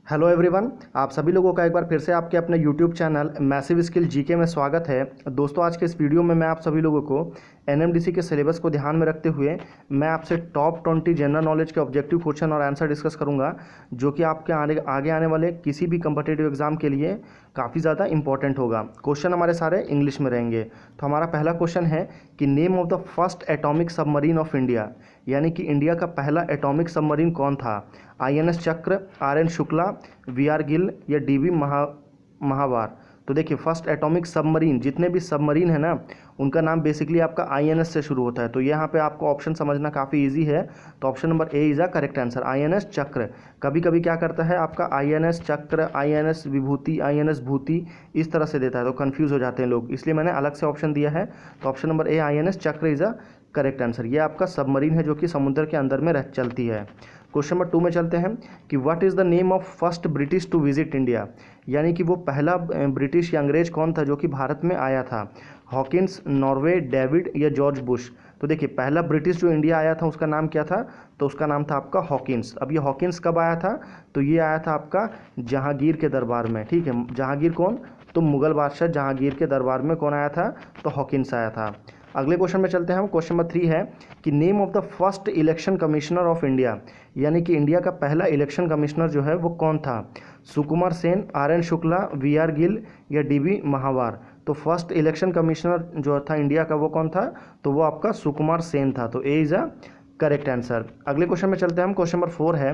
Hello everyone, आप सभी लोगों का एक बार फिर से आपके अपने YouTube channel massive skill GK में स्वागत है। दोस्तों, आज के इस वीडियो में मैं आप सभी लोगों को एनएमडीसी के सिलेबस को ध्यान में रखते हुए मैं आपसे टॉप 20 जनरल नॉलेज के ऑब्जेक्टिव क्वेश्चन और आंसर डिस्कस करूंगा, जो कि आपके आगे आने वाले किसी भी कम्पिटिटिव एग्जाम के लिए काफ़ी ज़्यादा इंपॉर्टेंट होगा। क्वेश्चन हमारे सारे इंग्लिश में रहेंगे। तो हमारा पहला क्वेश्चन है कि name of the first atomic submarine of India, यानी कि इंडिया का पहला एटॉमिक सबमरीन कौन था? आईएनएस चक्र, आरएन शुक्ला, वीआर गिल या डीवी महावार। तो देखिए, फर्स्ट एटॉमिक सबमरीन, जितने भी सबमरीन है ना, उनका नाम बेसिकली आपका आईएनएस से शुरू होता है। तो यहाँ पे आपको ऑप्शन समझना काफ़ी इजी है। तो option number A is the correct answer, INS चक्र। कभी कभी क्या करता है आपका आईएनएस चक्र, आईएनएस विभूति, आईएनएस भूति, इस तरह से देता है, तो कंफ्यूज हो जाते हैं लोग, इसलिए मैंने अलग से ऑप्शन दिया है। तो ऑप्शन नंबर ए आईएनएस चक्र इज द करेक्ट आंसर। ये आपका सबमरीन है जो कि समुद्र के अंदर में चलती है। क्वेश्चन नंबर 2 में चलते हैं कि what is the name of first British to visit India, यानी कि वो पहला ब्रिटिश या अंग्रेज कौन था जो कि भारत में आया था? हॉकिंस, नॉर्वे, डेविड या जॉर्ज बुश। तो देखिए, पहला ब्रिटिश जो इंडिया आया था उसका नाम क्या था? तो उसका नाम था आपका हॉकिंस। अब ये हॉकिंस कब आया था? तो ये आया था आपका जहांगीर के दरबार में। ठीक है, जहांगीर कौन? तो मुगल बादशाह जहांगीर के दरबार में कौन आया था? तो हॉकिंस आया था। अगले क्वेश्चन में चलते हैं हम। क्वेश्चन नंबर 3 है कि name of the first election commissioner of India, यानी कि इंडिया का पहला इलेक्शन कमिश्नर जो है वो कौन था? सुकुमार सेन, आरएन शुक्ला, वीआर गिल या डीवी महावार। तो फर्स्ट इलेक्शन कमिश्नर जो था इंडिया का वो कौन था? तो वो आपका सुकुमार सेन था। तो A is a correct answer. अगले क्वेश्चन में चलते हैं हम। क्वेश्चन नंबर 4 है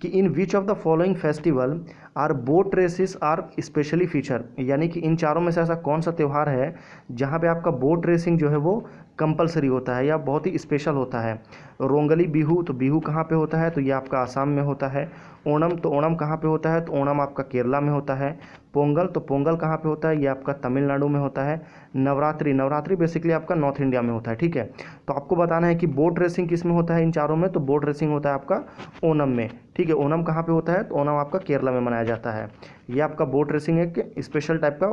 कि in which of the following festival are boat races are specially feature, यानी कि इन चारों में से ऐसा कौन सा त्यौहार है जहाँ पे आपका बोट रेसिंग जो है वो कंपलसरी होता है या बहुत ही स्पेशल होता है? रोंगली बिहू, तो बिहू कहाँ पे होता है? तो ये आपका आसाम में होता है। ओणम, तो ओणम कहाँ पे होता है? तो ओणम आपका केरला में होता है। पोंगल, तो पोंगल कहाँ पे होता है? ये आपका तमिलनाडु में होता है। नवरात्रि, नवरात्रि बेसिकली आपका नॉर्थ इंडिया में होता है। ठीक है, तो आपको बताना है कि बोट रेसिंग किस में होता है इन चारों में? तो बोट रेसिंग होता है आपका ओणम में। ठीक है, ओणम कहाँ पे होता है? तो ओणम आपका केरला में मनाया जाता है। ये आपका बोट रेसिंग एक स्पेशल टाइप का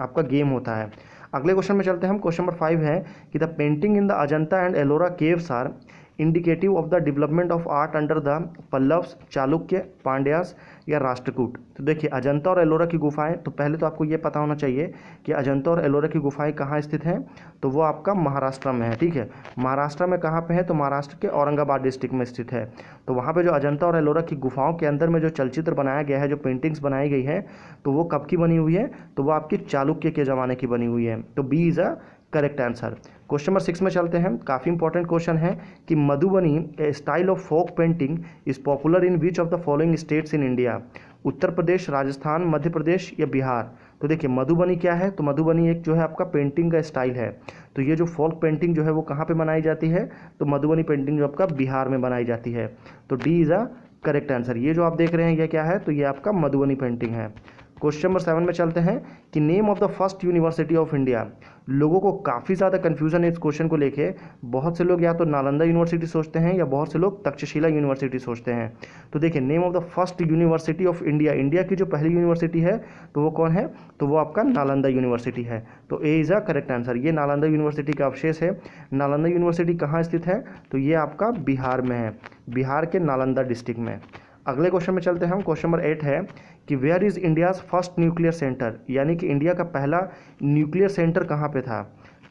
आपका गेम होता है। अगले क्वेश्चन में चलते हैं हम। क्वेश्चन नंबर 5 है कि the painting in the Ajanta and Ellora caves are indicative of the development of art under the Pallavas, Chalukya, Pandyas या राष्ट्रकूट। तो देखिए, अजंता और एलोरा की गुफाएं, तो पहले तो आपको ये पता होना चाहिए कि अजंता और एलोरा की गुफाएं कहाँ स्थित हैं। तो वो आपका महाराष्ट्र में है। ठीक है, महाराष्ट्र में कहाँ पे है? तो महाराष्ट्र के औरंगाबाद डिस्ट्रिक्ट में स्थित है। तो वहाँ पे जो अजंता और एलोरा की गुफाओं के अंदर में जो चलचित्र बनाया गया है, जो पेंटिंग्स बनाई गई है, तो वो कब की बनी हुई है? तो वो आपकी चालुक्य के ज़माने की बनी हुई है। तो B is a correct answer. Question number 6 में चलते हैं। काफ़ी इंपॉर्टेंट क्वेश्चन है कि Madhubani a style of folk painting is popular in which of the following states in India? Uttar Pradesh, Rajasthan, Madhya Pradesh या बिहार। तो देखिए, मधुबनी क्या है? तो मधुबनी एक जो है आपका पेंटिंग का स्टाइल है। तो ये जो फोक पेंटिंग जो है वो कहाँ पे बनाई जाती है? तो मधुबनी पेंटिंग जो आपका बिहार में बनाई जाती है। तो D is a correct answer. ये जो आप देख रहे हैं ये क्या है? तो ये आपका मधुबनी पेंटिंग है। क्वेश्चन नंबर 7 में चलते हैं कि name of the first university of India. लोगों को काफ़ी ज़्यादा कन्फ्यूजन है इस क्वेश्चन को लेके। बहुत से लोग या तो नालंदा यूनिवर्सिटी सोचते हैं या बहुत से लोग तक्षशिला यूनिवर्सिटी सोचते हैं। तो देखिए, name of the first university of India, India की जो पहली यूनिवर्सिटी है तो वो कौन है? तो वो आपका नालंदा यूनिवर्सिटी है। तो A is a correct answer. ये नालंदा यूनिवर्सिटी का अवशेष है। नालंदा यूनिवर्सिटी कहाँ स्थित है? तो ये आपका बिहार में है, बिहार के नालंदा डिस्ट्रिक्ट में। अगले क्वेश्चन में चलते हैं हम। क्वेश्चन नंबर 8 है कि where is India's first nuclear centre, यानी कि इंडिया का पहला न्यूक्लियर सेंटर कहाँ पे था?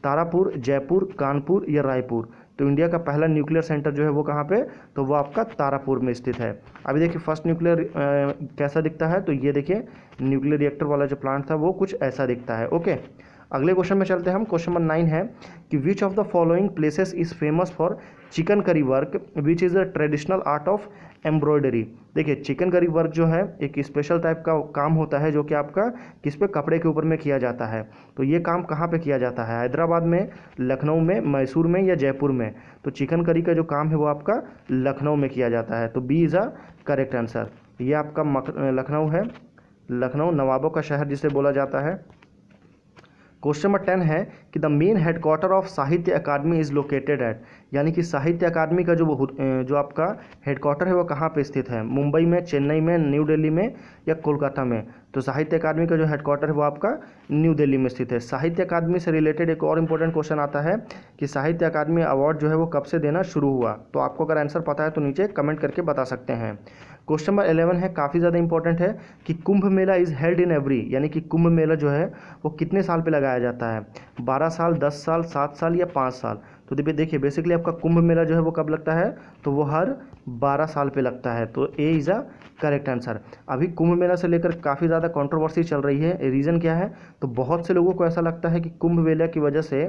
तारापुर, जयपुर, कानपुर या रायपुर। तो इंडिया का पहला न्यूक्लियर सेंटर जो है वो कहाँ पे? तो वो आपका तारापुर में स्थित है। अभी देखिए, फर्स्ट न्यूक्लियर कैसा दिखता है? तो ये देखिए, न्यूक्लियर रिएक्टर वाला जो प्लांट था वो कुछ ऐसा दिखता है। ओके, अगले क्वेश्चन में चलते हैं हम। क्वेश्चन नंबर 9 है कि विच of the following places is famous for chicken curry work which is a traditional art of embroidery. देखिए, चिकन करी वर्क जो है एक स्पेशल टाइप का काम होता है जो कि आपका किस पे? कपड़े के ऊपर में किया जाता है। तो ये काम कहाँ पे किया जाता है? हैदराबाद में, लखनऊ में, मैसूर में या जयपुर में। तो चिकन करी का जो काम है वो आपका लखनऊ में किया जाता है। तो B is a correct answer. ये आपका लखनऊ है। लखनऊ नवाबों का शहर जिसे बोला जाता है। क्वेश्चन नंबर 10 है कि द मेन हेडक्वार्टर ऑफ साहित्य अकादमी इज लोकेटेड एट, यानी कि साहित्य अकादमी का जो आपका हेडक्वार्टर है वो कहाँ पे स्थित है, मुंबई में, चेन्नई में, न्यू दिल्ली में या कोलकाता में। तो साहित्य अकादमी का जो हेडक्वार्टर है वो आपका न्यू दिल्ली में स्थित है। साहित्य अकादमी से रिलेटेड एक और इंपॉर्टेंट क्वेश्चन आता है कि साहित्य अकादमी अवार्ड जो है वो कब से देना शुरू हुआ। तो आपको अगर आंसर पता है तो नीचे कमेंट करके बता सकते हैं। क्वेश्चन नंबर 11 है, काफ़ी ज़्यादा इंपॉर्टेंट है कि Kumbh Mela is held in every, यानी कि कुंभ मेला जो है वो कितने साल पे लगाया जाता है, 12 साल, 10 साल, 7 साल या 5 साल। तो देखिए बेसिकली आपका कुंभ मेला जो है वो कब लगता है, तो वो हर 12 साल पे लगता है। तो A is a correct answer. अभी कुंभ मेला से लेकर काफ़ी ज़्यादा कंट्रोवर्सी चल रही है। रीज़न क्या है, तो बहुत से लोगों को ऐसा लगता है कि कुंभ मेला की वजह से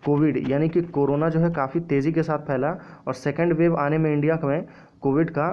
कोविड यानी कि कोरोना जो है काफ़ी तेज़ी के साथ फैला और सेकेंड वेव आने में इंडिया में कोविड का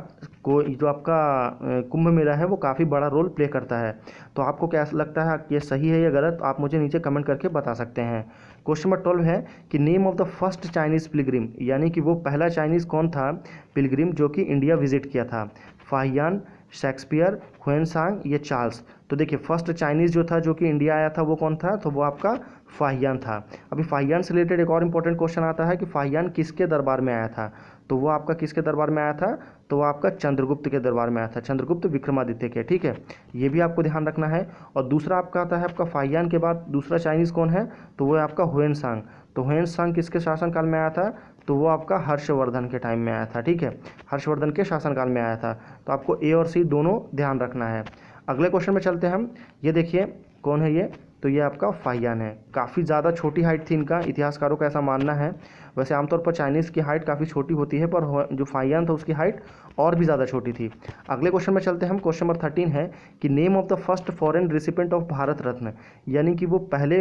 जो आपका कुंभ मेला है वो काफ़ी बड़ा रोल प्ले करता है। तो आपको क्या लगता है कि ये सही है या गलत, आप मुझे नीचे कमेंट करके बता सकते हैं। क्वेश्चन नंबर 12 है कि name of the first Chinese Pilgrim, यानी कि वो पहला चाइनीज़ कौन था पिलग्रिम जो कि इंडिया विजिट किया था, फाहियान, शेक्सपियर, ह्वेनसांग या चार्ल्स। तो देखिए फर्स्ट चाइनीज़ जो था जो कि इंडिया आया था वो कौन था, तो वो आपका फाहियान था। अभी फाहियान से रिलेटेड एक और इंपॉर्टेंट क्वेश्चन आता है कि फाहियान किसके दरबार में आया था, तो वो आपका किसके दरबार में आया था, तो वो आपका चंद्रगुप्त के दरबार में आया था, चंद्रगुप्त विक्रमादित्य के। ठीक है, ये भी आपको ध्यान रखना है। और दूसरा आपका आता है आपका फाहियान के बाद दूसरा चाइनीज़ कौन है, तो वो है आपका ह्वेनसांग। तो ह्वेनसांग किसके शासनकाल में आया था, तो वो आपका हर्षवर्धन के टाइम में आया था। ठीक है, हर्षवर्धन के शासनकाल में आया था। तो आपको ए और सी दोनों ध्यान रखना है। अगले क्वेश्चन में चलते हैं हम। ये देखिए कौन है ये, तो ये आपका फाहियान है। काफ़ी ज़्यादा छोटी हाइट थी इनका, इतिहासकारों का ऐसा मानना है। वैसे आमतौर पर चाइनीज़ की हाइट काफ़ी छोटी होती है, पर जो फाहियान था उसकी हाइट और भी ज़्यादा छोटी थी। अगले क्वेश्चन में चलते हैं हम। क्वेश्चन नंबर 13 है कि name of the first foreign recipient of Bharat Ratna, यानी कि वो पहले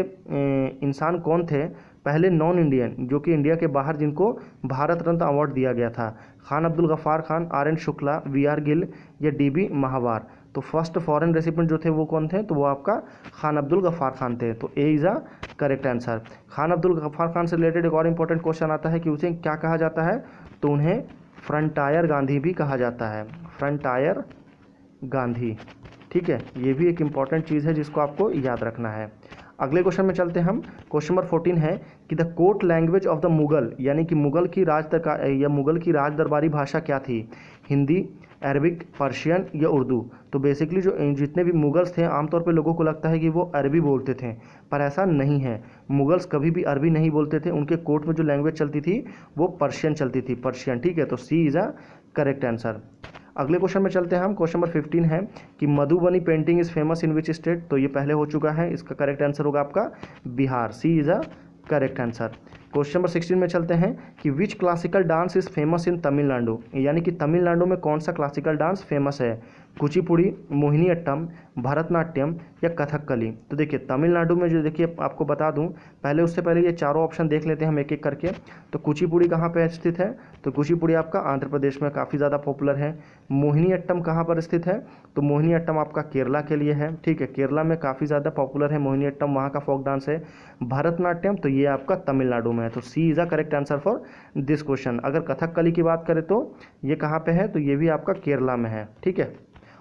इंसान कौन थे, पहले नॉन इंडियन जो कि इंडिया के बाहर जिनको भारत रत्न अवार्ड दिया गया था, Khan Abdul Ghaffar Khan, R N Shukla, V R Gill या डी बी महावार। तो फर्स्ट फॉरेन रेसिपेंट जो थे वो कौन थे, तो वो आपका खान अब्दुल गफ्फार खान थे। तो A is a correct answer. Khan Abdul Ghaffar Khan से रिलेटेड एक और इंपॉर्टेंट क्वेश्चन आता है कि उसे क्या कहा जाता है, तो उन्हें फ्रंटायर गांधी भी कहा जाता है, फ्रंटायर गांधी। ठीक है, ये भी एक इम्पॉर्टेंट चीज़ है जिसको आपको याद रखना है। अगले क्वेश्चन में चलते हैं हम। क्वेश्चन नंबर 14 है कि the court language of the Mughal, यानी कि मुगल की मुगल की राज दरबारी भाषा क्या थी, हिंदी, अरबिक, पर्शियन या उर्दू। तो बेसिकली जितने भी मुगल्स थे आमतौर पे लोगों को लगता है कि वो अरबी बोलते थे, पर ऐसा नहीं है। मुगल्स कभी भी अरबी नहीं बोलते थे, उनके कोर्ट में जो लैंग्वेज चलती थी वो पर्शियन चलती थी, पर्शियन। ठीक है, तो C is a correct answer. अगले क्वेश्चन में चलते हैं हम। क्वेश्चन नंबर 15 है कि Madhubani painting is famous in which state. तो ये पहले हो चुका है, इसका करेक्ट आंसर होगा आपका Bihar, C is a correct answer. Question number 16 में चलते हैं कि which classical dance is famous in Tamil Nadu, यानी कि तमिलनाडु में कौन सा क्लासिकल डांस फेमस है, कुचिपुड़ी, मोहिनीअट्टम, भरतनाट्यम या कथकली। तो देखिए तमिलनाडु में जो, देखिए आपको बता दूं, पहले उससे पहले ये चारों ऑप्शन देख लेते हैं हम एक एक करके। तो कुचिपुड़ी कहाँ पे स्थित है, तो कुचिपुड़ी आपका आंध्र प्रदेश में काफ़ी ज़्यादा पॉपुलर है। मोहिनीअट्टम कहाँ पर स्थित है, तो मोहिनीअट्टम आपका केरला के लिए है। ठीक है, केरला में काफ़ी ज़्यादा पॉपुलर है मोहिनीअट्टम, वहाँ का फोक डांस है। भरतनाट्यम तो ये आपका तमिलनाडु में है। तो C is a correct answer for this question. अगर कथकली की बात करें तो ये कहाँ पे है, तो ये भी आपका केरला में है। ठीक है,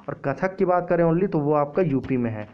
और कथक की बात करें ओनली तो वो आपका यूपी में है।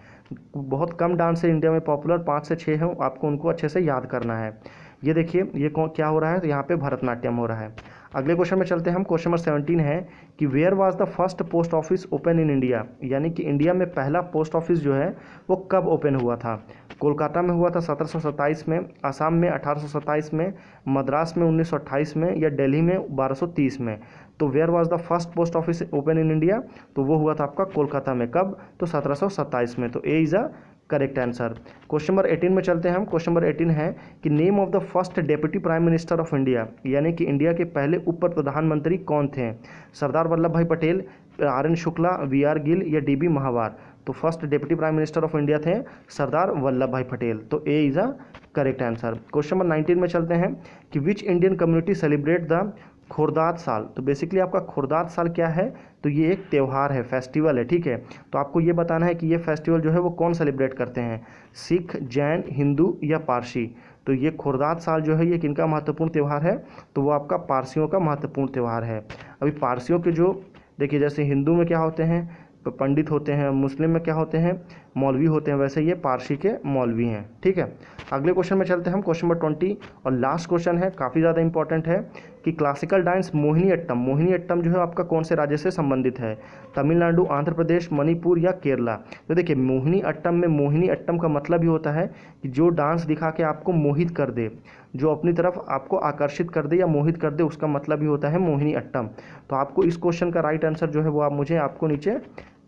बहुत कम डांस है इंडिया में पॉपुलर, 5 से 6 हैं, आपको उनको अच्छे से याद करना है। ये देखिए ये क्या हो रहा है, तो यहाँ पे भरतनाट्यम हो रहा है। अगले क्वेश्चन में चलते हैं हम। क्वेश्चन नंबर 17 है कि where was the first post office open in India, यानी कि इंडिया में पहला पोस्ट ऑफिस जो है वो कब ओपन हुआ था। कोलकाता में हुआ था 1727 में, असम में 1827 में, मद्रास में 1928 में या दिल्ली में 1230 में। तो where was the first post office open in India, तो वो हुआ था आपका कोलकाता में। कब, तो 1727 में। तो A is a correct answer. Question number 18 में चलते हैं हम। क्वेश्चन नंबर 18 है कि name of the first deputy prime minister of India, यानी कि इंडिया के पहले उप प्रधानमंत्री कौन थे, Sardar Vallabh Bhai Patel, R N Shukla, V R Gill या डी बी महावार। तो first deputy prime minister of India थे सरदार वल्लभ भाई पटेल। तो A is a correct answer. Question number 19 में चलते हैं कि which Indian community celebrate the Khordad Sal. तो बेसिकली आपका खुर्दात साल क्या है, तो ये एक त्यौहार है, फेस्टिवल है। ठीक है, तो आपको ये बताना है कि ये फेस्टिवल जो है वो कौन सेलिब्रेट करते हैं, सिख, जैन, हिंदू या पारसी। तो ये खुर्दात साल जो है ये किनका महत्वपूर्ण त्यौहार है, तो वो आपका पारसियों का महत्वपूर्ण त्यौहार है। अभी पारसियों के जो, देखिए जैसे हिंदू में क्या होते हैं, पंडित होते हैं, मुस्लिम में क्या होते हैं, मौलवी होते हैं, वैसे ये पारसी के मौलवी हैं। ठीक है, अगले क्वेश्चन में चलते हैं हम, क्वेश्चन नंबर 20 और लास्ट क्वेश्चन है, काफ़ी ज़्यादा इंपॉर्टेंट है कि क्लासिकल डांस मोहिनीअट्टम, मोहिनीअट्टम जो है आपका कौन से राज्य से संबंधित है, तमिलनाडु, आंध्र प्रदेश, मणिपुर या केरला। तो देखिए मोहिनीअट्टम में, मोहिनीअट्टम का मतलब ही होता है कि जो डांस दिखा के आपको मोहित कर दे, जो अपनी तरफ आपको आकर्षित कर दे या मोहित कर दे, उसका मतलब ही होता है मोहिनीअट्टम। तो आपको इस क्वेश्चन का राइट आंसर जो है वो आप मुझे आपको नीचे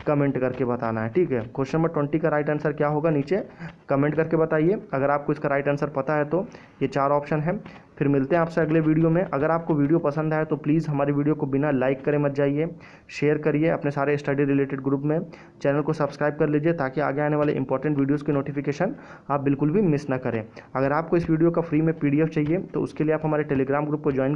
कमेंट करके बताना है। ठीक है, क्वेश्चन नंबर 20 का राइट आंसर क्या होगा नीचे कमेंट करके बताइए। अगर आपको इसका राइट आंसर पता है तो ये 4 ऑप्शन है। फिर मिलते हैं आपसे अगले वीडियो में। अगर आपको वीडियो पसंद आए तो प्लीज़ हमारी वीडियो को बिना लाइक करे मत जाइए, शेयर करिए अपने सारे स्टडी रिलेटेड ग्रुप में, चैनल को सब्सक्राइब कर लीजिए ताकि आगे आने वाले इंपॉर्टेंट वीडियोज़ की नोटिफिकेशन आप बिल्कुल भी मिस ना करें। अगर आपको इस वीडियो का फ्री में PDF चाहिए तो उसके लिए आप हमारे टेलीग्राम ग्रुप को ज्वाइन कर